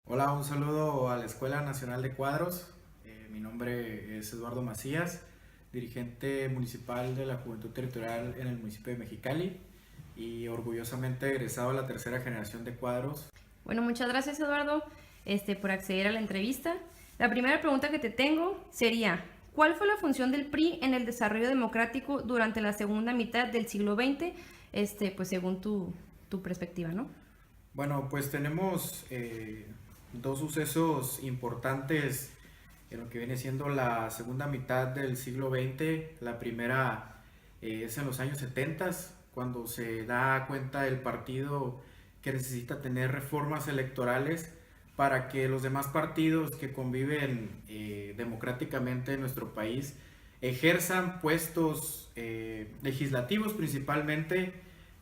Hola, un saludo a la Escuela Nacional de Cuadros. Mi nombre es Eduardo Macías, dirigente municipal de la Juventud Territorial en el municipio de Mexicali y orgullosamente egresado a la tercera generación de Cuadros. Bueno, muchas gracias Eduardo por acceder a la entrevista. La primera pregunta que te tengo sería, ¿cuál fue la función del PRI en el desarrollo democrático durante la segunda mitad del siglo XX? Pues según tu perspectiva, ¿no? Bueno, pues tenemos dos sucesos importantes en lo que viene siendo la segunda mitad del siglo XX. La primera es en los años 70, cuando se da cuenta el partido que necesita tener reformas electorales para que los demás partidos que conviven democráticamente en nuestro país ejerzan puestos legislativos principalmente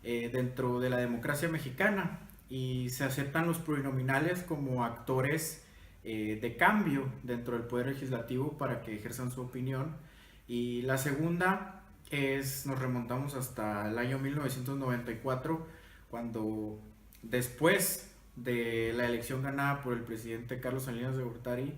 dentro de la democracia mexicana y se aceptan los plurinominales como actores de cambio dentro del poder legislativo para que ejerzan su opinión. Y la segunda es, nos remontamos hasta el año 1994, cuando después de la elección ganada por el presidente Carlos Salinas de Gortari,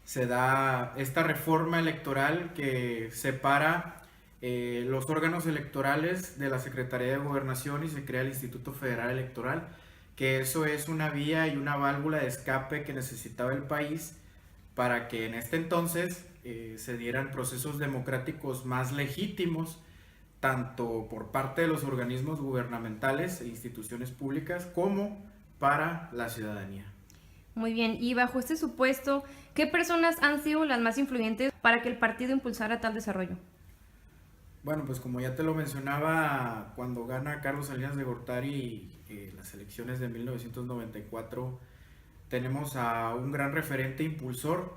se da esta reforma electoral que separa los órganos electorales de la Secretaría de Gobernación y se crea el Instituto Federal Electoral, que eso es una vía y una válvula de escape que necesitaba el país para que en este entonces se dieran procesos democráticos más legítimos, tanto por parte de los organismos gubernamentales e instituciones públicas como para la ciudadanía. Muy bien, y bajo este supuesto, ¿qué personas han sido las más influyentes para que el partido impulsara tal desarrollo? Bueno, pues como ya te lo mencionaba, cuando gana Carlos Salinas de Gortari las elecciones de 1994, tenemos a un gran referente impulsor.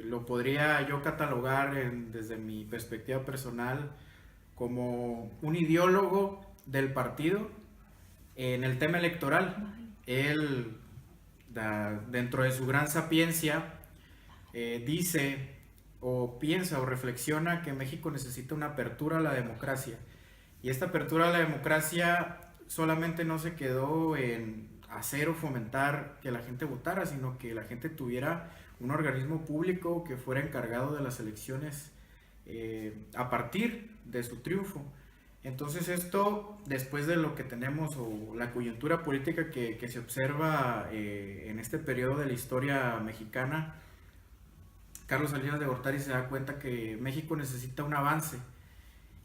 Lo podría yo catalogar desde mi perspectiva personal como un ideólogo del partido en el tema electoral. Él, dentro de su gran sapiencia, dice o piensa o reflexiona que México necesita una apertura a la democracia. Y esta apertura a la democracia solamente no se quedó en hacer o fomentar que la gente votara, sino que la gente tuviera un organismo público que fuera encargado de las elecciones a partir de su triunfo. Entonces esto, después de lo que tenemos o la coyuntura política que se observa en este periodo de la historia mexicana, Carlos Salinas de Gortari se da cuenta que México necesita un avance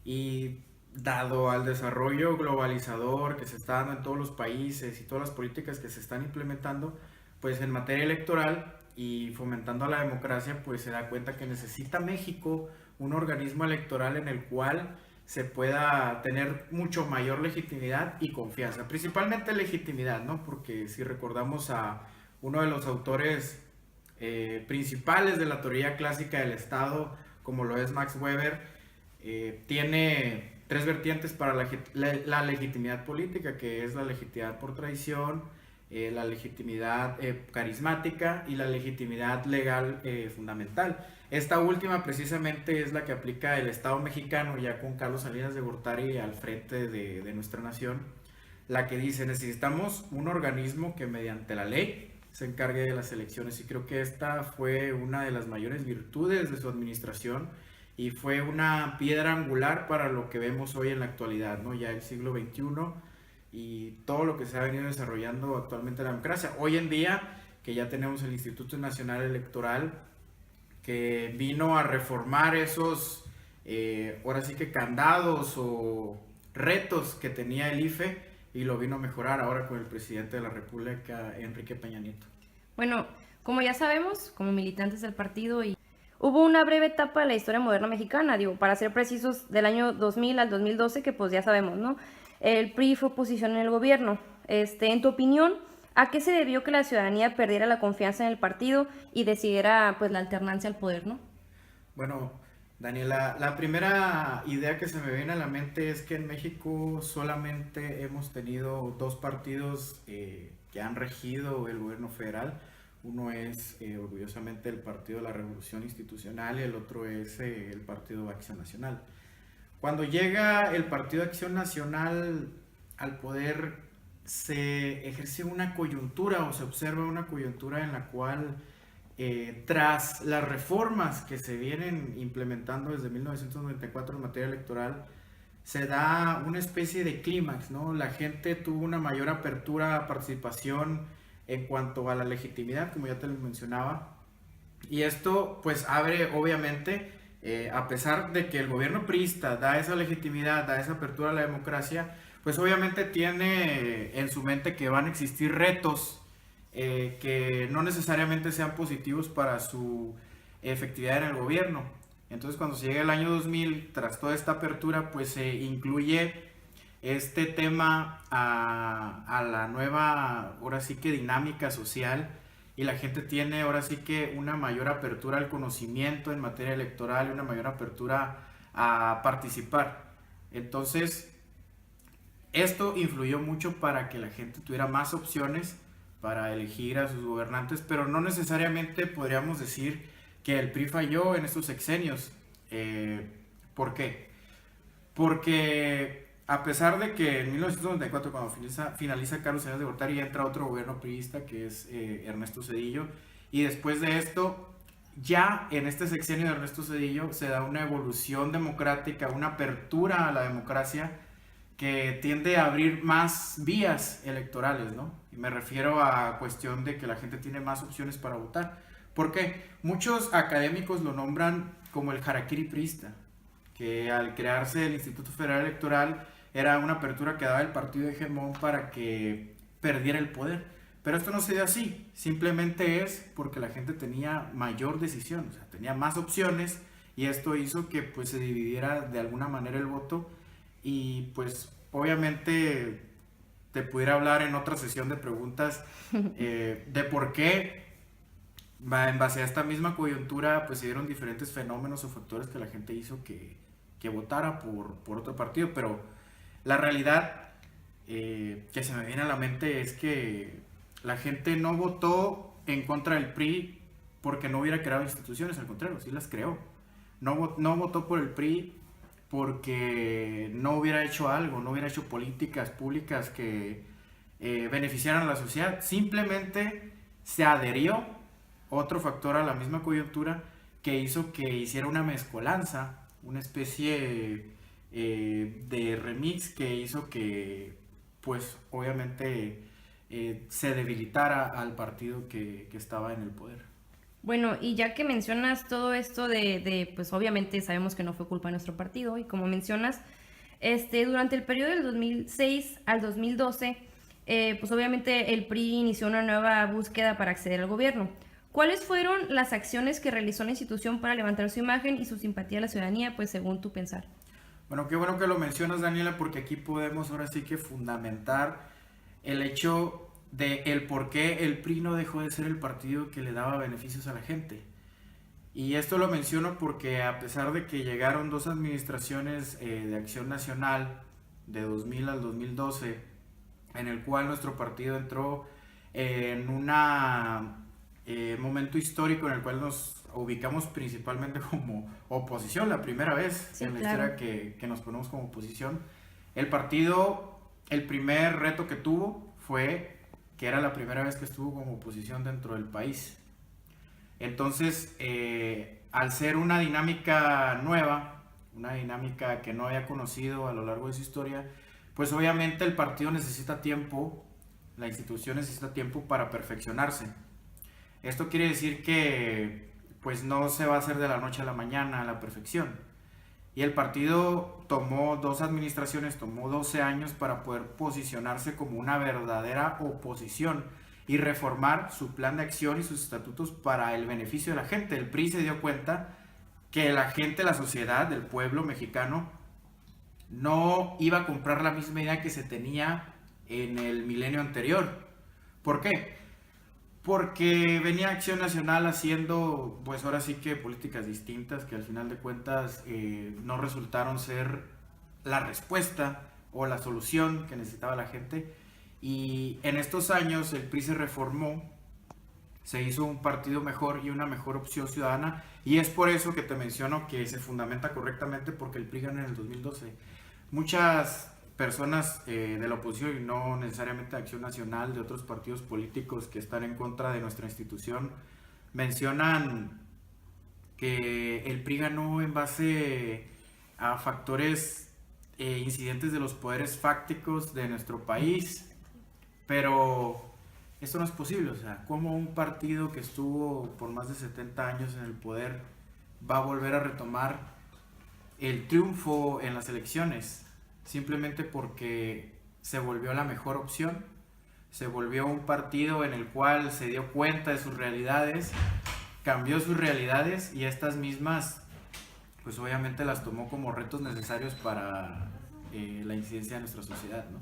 y dado al desarrollo globalizador que se está dando en todos los países y todas las políticas que se están implementando, pues en materia electoral y fomentando a la democracia, pues se da cuenta que necesita México un organismo electoral en el cual se pueda tener mucho mayor legitimidad y confianza, principalmente legitimidad, ¿no? Porque si recordamos a uno de los autores principales de la teoría clásica del Estado, como lo es Max Weber, tiene tres vertientes para la legitimidad política, que es la legitimidad por tradición, la legitimidad carismática y la legitimidad legal fundamental. Esta última precisamente es la que aplica el Estado mexicano, ya con Carlos Salinas de Gortari al frente de nuestra nación, la que dice necesitamos un organismo que mediante la ley se encargue de las elecciones, y creo que esta fue una de las mayores virtudes de su administración y fue una piedra angular para lo que vemos hoy en la actualidad, ¿no? Ya el siglo XXI y todo lo que se ha venido desarrollando actualmente en la democracia. Hoy en día, que ya tenemos el Instituto Nacional Electoral, que vino a reformar esos, ahora sí que candados o retos que tenía el IFE, y lo vino a mejorar ahora con el presidente de la República, Enrique Peña Nieto. Bueno, como ya sabemos, como militantes del partido, hubo una breve etapa de la historia moderna mexicana, digo, para ser precisos, del año 2000 al 2012, que pues ya sabemos, ¿no? El PRI fue oposición en el gobierno. En tu opinión, ¿a qué se debió que la ciudadanía perdiera la confianza en el partido y decidiera pues la alternancia al poder, ¿no? Bueno, Daniela, la primera idea que se me viene a la mente es que en México solamente hemos tenido dos partidos que han regido el gobierno federal. Uno es orgullosamente el Partido de la Revolución Institucional y el otro es el Partido de Acción Nacional. Cuando llega el Partido de Acción Nacional al poder, se ejerce una coyuntura o se observa una coyuntura en la cual tras las reformas que se vienen implementando desde 1994 en materia electoral, se da una especie de clímax, ¿no? La gente tuvo una mayor apertura a participación en cuanto a la legitimidad, como ya te lo mencionaba, y esto pues abre obviamente, a pesar de que el gobierno priista da esa legitimidad, da esa apertura a la democracia, pues obviamente tiene en su mente que van a existir retos que no necesariamente sean positivos para su efectividad en el gobierno. Entonces cuando se llega el año 2000, tras toda esta apertura, pues se incluye este tema a la nueva, ahora sí que dinámica social, y la gente tiene ahora sí que una mayor apertura al conocimiento en materia electoral y una mayor apertura a participar. Entonces, esto influyó mucho para que la gente tuviera más opciones para elegir a sus gobernantes, pero no necesariamente podríamos decir que el PRI falló en estos sexenios. ¿Por qué? Porque a pesar de que en 1994, cuando finaliza Carlos Salinas de Gortari, entra otro gobierno priista que es Ernesto Zedillo, y después de esto, ya en este sexenio de Ernesto Zedillo se da una evolución democrática, una apertura a la democracia que tiende a abrir más vías electorales, ¿no? Y me refiero a cuestión de que la gente tiene más opciones para votar. ¿Por qué? Muchos académicos lo nombran como el harakiri priista, que al crearse el Instituto Federal Electoral era una apertura que daba el partido hegemón para que perdiera el poder. Pero esto no se dio así, simplemente es porque la gente tenía mayor decisión, o sea, tenía más opciones, y esto hizo que pues se dividiera de alguna manera el voto, y pues obviamente te pudiera hablar en otra sesión de preguntas de por qué en base a esta misma coyuntura pues se dieron diferentes fenómenos o factores que la gente hizo que votara por otro partido, pero la realidad que se me viene a la mente es que la gente no votó en contra del PRI porque no hubiera creado instituciones, al contrario, sí las creó. No votó por el PRI porque no hubiera hecho algo, no hubiera hecho políticas públicas que beneficiaran a la sociedad. Simplemente se adherió, otro factor a la misma coyuntura, que hizo que hiciera una mezcolanza, una especie de remix que hizo que, pues, obviamente se debilitara al partido que estaba en el poder. Bueno, y ya que mencionas todo esto pues obviamente sabemos que no fue culpa de nuestro partido, y como mencionas, durante el periodo del 2006 al 2012, pues obviamente el PRI inició una nueva búsqueda para acceder al gobierno. ¿Cuáles fueron las acciones que realizó la institución para levantar su imagen y su simpatía a la ciudadanía, pues según tu pensar? Bueno, qué bueno que lo mencionas, Daniela, porque aquí podemos ahora sí que fundamentar el hecho de el por qué el PRI no dejó de ser el partido que le daba beneficios a la gente. Y esto lo menciono porque a pesar de que llegaron dos administraciones de Acción Nacional de 2000 al 2012, en el cual nuestro partido entró en un momento histórico en el cual nos ubicamos principalmente como oposición, la primera vez Sí, en la claro. historia que nos ponemos como oposición. El partido, el primer reto que tuvo fue que era la primera vez que estuvo como oposición dentro del país. Entonces, al ser una dinámica nueva, una dinámica que no había conocido a lo largo de su historia, pues obviamente el partido necesita tiempo, la institución necesita tiempo para perfeccionarse. Esto quiere decir que pues no se va a hacer de la noche a la mañana a la perfección. Y el partido tomó dos administraciones, tomó 12 años para poder posicionarse como una verdadera oposición y reformar su plan de acción y sus estatutos para el beneficio de la gente. El PRI se dio cuenta que la gente, la sociedad, el pueblo mexicano, no iba a comprar la misma idea que se tenía en el milenio anterior. ¿Por qué? Porque venía Acción Nacional haciendo, pues ahora sí que políticas distintas que al final de cuentas no resultaron ser la respuesta o la solución que necesitaba la gente. Y en estos años el PRI se reformó, se hizo un partido mejor y una mejor opción ciudadana, y es por eso que te menciono que se fundamenta correctamente porque el PRI gana en el 2012. Muchas personas de la oposición y no necesariamente de Acción Nacional, de otros partidos políticos que están en contra de nuestra institución, mencionan que el PRI ganó en base a factores incidentes de los poderes fácticos de nuestro país, pero esto no es posible. O sea, ¿cómo un partido que estuvo por más de 70 años en el poder va a volver a retomar el triunfo en las elecciones simplemente porque se volvió la mejor opción? Se volvió un partido en el cual se dio cuenta de sus realidades, cambió sus realidades, y estas mismas pues obviamente las tomó como retos necesarios para la incidencia de nuestra sociedad, ¿no?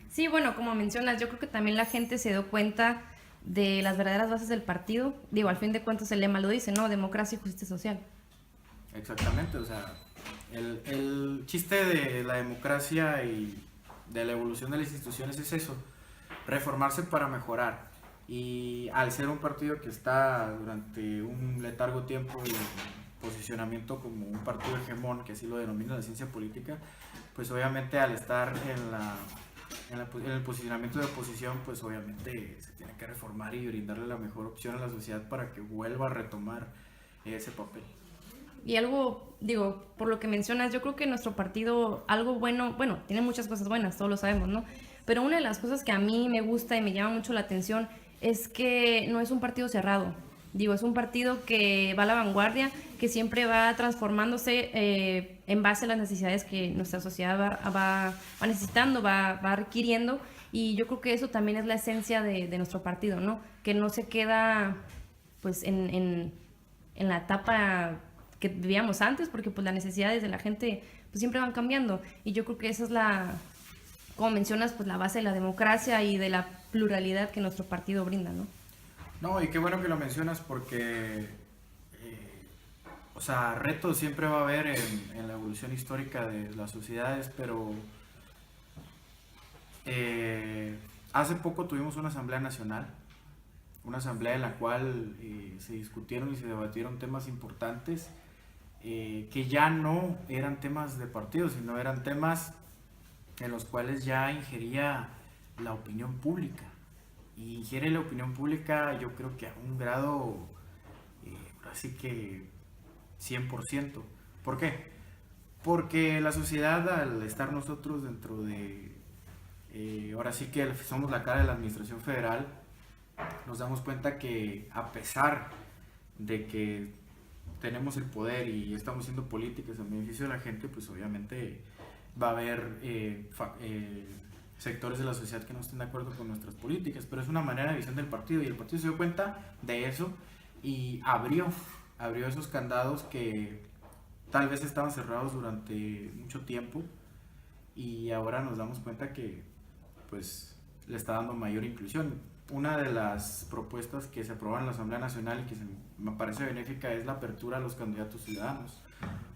Sí, bueno, como mencionas, yo creo que también la gente se dio cuenta de las verdaderas bases del partido. Digo, al fin de cuentas el lema lo dice, ¿no? Democracia y justicia social. Exactamente, o sea, el chiste de la democracia y de la evolución de las instituciones es eso, reformarse para mejorar. Y al ser un partido que está durante un letargo tiempo y posicionamiento como un partido hegemón, que así lo denomina la ciencia política, pues obviamente al estar en el posicionamiento de oposición, pues obviamente se tiene que reformar y brindarle la mejor opción a la sociedad para que vuelva a retomar ese papel. Y algo, digo, por lo que mencionas, yo creo que nuestro partido, algo bueno, tiene muchas cosas buenas, todos lo sabemos, ¿no? Pero una de las cosas que a mí me gusta y me llama mucho la atención es que no es un partido cerrado. Digo, es un partido que va a la vanguardia, que siempre va transformándose en base a las necesidades que nuestra sociedad va necesitando, va requiriendo. Y yo creo que eso también es la esencia de nuestro partido, ¿no? Que no se queda pues en la etapa que vivíamos antes, porque pues las necesidades de la gente pues siempre van cambiando. Y yo creo que esa es la, como mencionas, pues la base de la democracia y de la pluralidad que nuestro partido brinda, ¿no? No, y qué bueno que lo mencionas porque, o sea, retos siempre va a haber en la evolución histórica de las sociedades, pero hace poco tuvimos una asamblea nacional, una asamblea en la cual se discutieron y se debatieron temas importantes que ya no eran temas de partido, sino eran temas en los cuales ya ingería la opinión pública. Y ingiere la opinión pública, yo creo que a un grado, así que 100%. ¿Por qué? Porque la sociedad, al estar nosotros dentro de, ahora sí que somos la cara de la administración federal, nos damos cuenta que a pesar de que tenemos el poder y estamos haciendo políticas en beneficio de la gente, pues obviamente va a haber sectores de la sociedad que no estén de acuerdo con nuestras políticas, pero es una manera de visión del partido, y el partido se dio cuenta de eso y abrió esos candados que tal vez estaban cerrados durante mucho tiempo, y ahora nos damos cuenta que pues le está dando mayor inclusión. Una de las propuestas que se aprobaron en la Asamblea Nacional y que me parece benéfica es la apertura a los candidatos ciudadanos.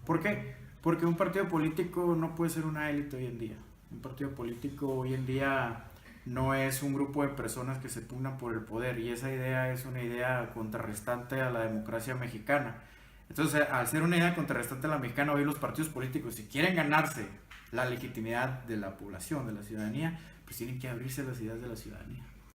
¿Por qué? Porque un partido político no puede ser una élite hoy en día. Un partido político hoy en día no es un grupo de personas que se pugnan por el poder, y esa idea es una idea contrarrestante a la democracia mexicana. Entonces, al ser una idea contrarrestante a la mexicana, hoy los partidos políticos, si quieren ganarse la legitimidad de la población, de la ciudadanía, pues tienen que abrirse a las ideas de la ciudadanía.